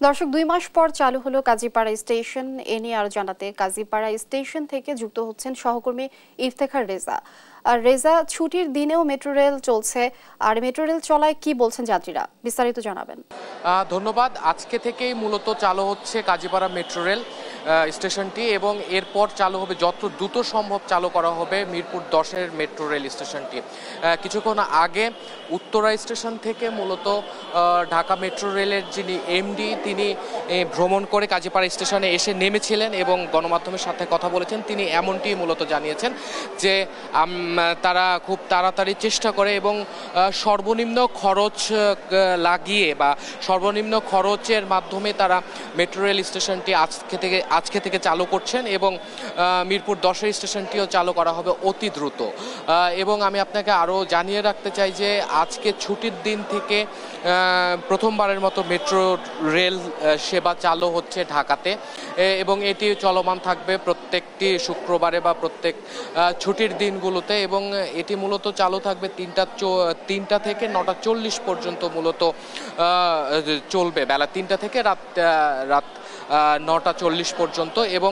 দর্শক 2 মাস পর চালু হলো কাজীপাড়া স্টেশন। এ নিয়ে আরো জানাতে কাজীপাড়া স্টেশন থেকে যুক্ত হচ্ছেন সহকর্মী ইফতেখার রেজা। আর রেজা, ছুটির দিনেও মেট্রো রেল চলছে, আর মেট্রো রেল চলায় কি বলছেন যাত্রীরা, বিস্তারিত জানাবেন। ধন্যবাদ। আজকে থেকেই মূলত চালু হচ্ছে কাজীপাড়া মেট্রো রেল স্টেশনটি এবং এরপর চালু হবে, যত দ্রুত সম্ভব চালু করা হবে মিরপুর 10-এর মেট্রো রেল স্টেশনটি। কিছুক্ষণ আগে উত্তরা স্টেশন থেকে মূলত ঢাকা মেট্রো রেলের যিনি এমডি তিনি ভ্রমণ করে কাজীপাড়া স্টেশনে এসে নেমেছিলেন এবং গণমাধ্যমের সাথে কথা বলেছেন। তিনি এমনটি মূলত জানিয়েছেন যে তারা খুব তাড়াতাড়ি চেষ্টা করে এবং সর্বনিম্ন খরচ লাগিয়ে বা সর্বনিম্ন খরচের মাধ্যমে তারা মেট্রো রেল স্টেশনটি আজকে থেকে চালু করছেন এবং মিরপুর 10-এর স্টেশনটিও চালু করা হবে অতি দ্রুত। এবং আমি আপনাকে আরও জানিয়ে রাখতে চাই যে আজকে ছুটির দিন থেকে প্রথমবারের মতো মেট্রো রেল সেবা চালু হচ্ছে ঢাকাতে এবং এটি চলমান থাকবে প্রত্যেকটি শুক্রবারে বা প্রত্যেক ছুটির দিনগুলোতে এবং এটি মূলত চালু থাকবে 3টা থেকে 9:40 পর্যন্ত মূলত চলবে, বেলা 3টা থেকে রাত 9:40 পর্যন্ত। এবং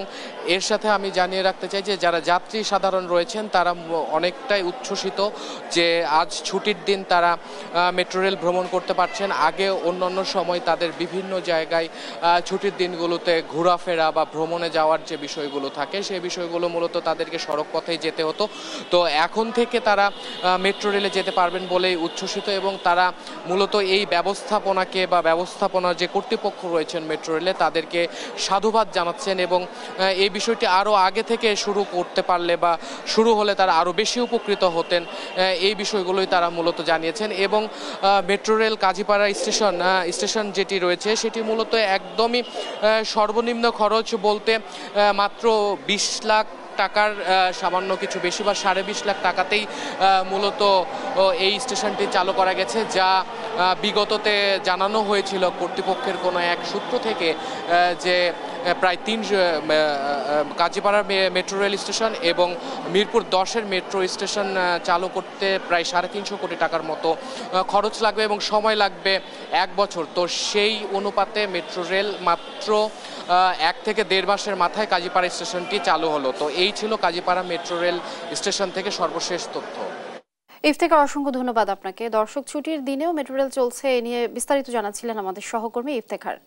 এর সাথে আমি জানিয়ে রাখতে চাই যে যারা যাত্রী সাধারণ রয়েছেন তারা অনেকটাই উচ্ছ্বসিত যে আজ ছুটির দিন তারা মেট্রো রেল ভ্রমণ করতে পারছেন। আগে অন্যান্য সময় তাদের বিভিন্ন জায়গায় ছুটির দিনগুলোতে ঘোরাফেরা বা ভ্রমণে যাওয়ার যে বিষয়গুলো থাকে সেই বিষয়গুলো মূলত তাদেরকে সড়ক পথেই যেতে হতো। তো এখন থেকে তারা মেট্রো রেলে যেতে পারবেন বলেই উচ্ছ্বসিত এবং তারা মূলত এই ব্যবস্থাপনাকে বা ব্যবস্থাপনার যে কর্তৃপক্ষ রয়েছেন মেট্রো রেলে তাদেরকে সাধুবাদ জানাচ্ছেন এবং এই বিষয়টি আরও আগে থেকে শুরু করতে পারলে বা শুরু হলে তারা আরও বেশি উপকৃত হতেন, এই বিষয়গুলোই তারা মূলত জানিয়েছেন। এবং মেট্রো রেল কাজীপাড়া স্টেশন যেটি রয়েছে সেটি মূলত একদমই সর্বনিম্ন খরচ বলতে মাত্র 20 লাখ টাকার সামান্য কিছু বেশি বা 20.5 লাখ টাকাতেই মূলত এই স্টেশনটি চালু করা গেছে, যা বিগততে জানানো হয়েছিল কর্তৃপক্ষের কোনো এক সূত্র থেকে যে প্রায় কাজীপাড়ার মেট্রো রেল স্টেশন এবং মিরপুর 10-এর মেট্রো স্টেশন চালু করতে প্রায় 350 কোটি টাকার মতো খরচ লাগবে এবং সময় লাগবে 1 বছর। তো সেই অনুপাতে মেট্রো রেল মাত্র 1 থেকে 1.5 মাসের মাথায় কাজীপাড়া স্টেশনটি চালু হলো। তো এই ছিল কাজীপাড়া মেট্রো রেল স্টেশন থেকে সর্বশেষ তথ্য। ইফতেখার, অসংখ্য ধন্যবাদ আপনাকে। দর্শক, ছুটির দিনেও মেট্রো রেল চলছে, এ নিয়ে বিস্তারিত জানাচ্ছিলেন আমাদের সহকর্মী ইফতেখার।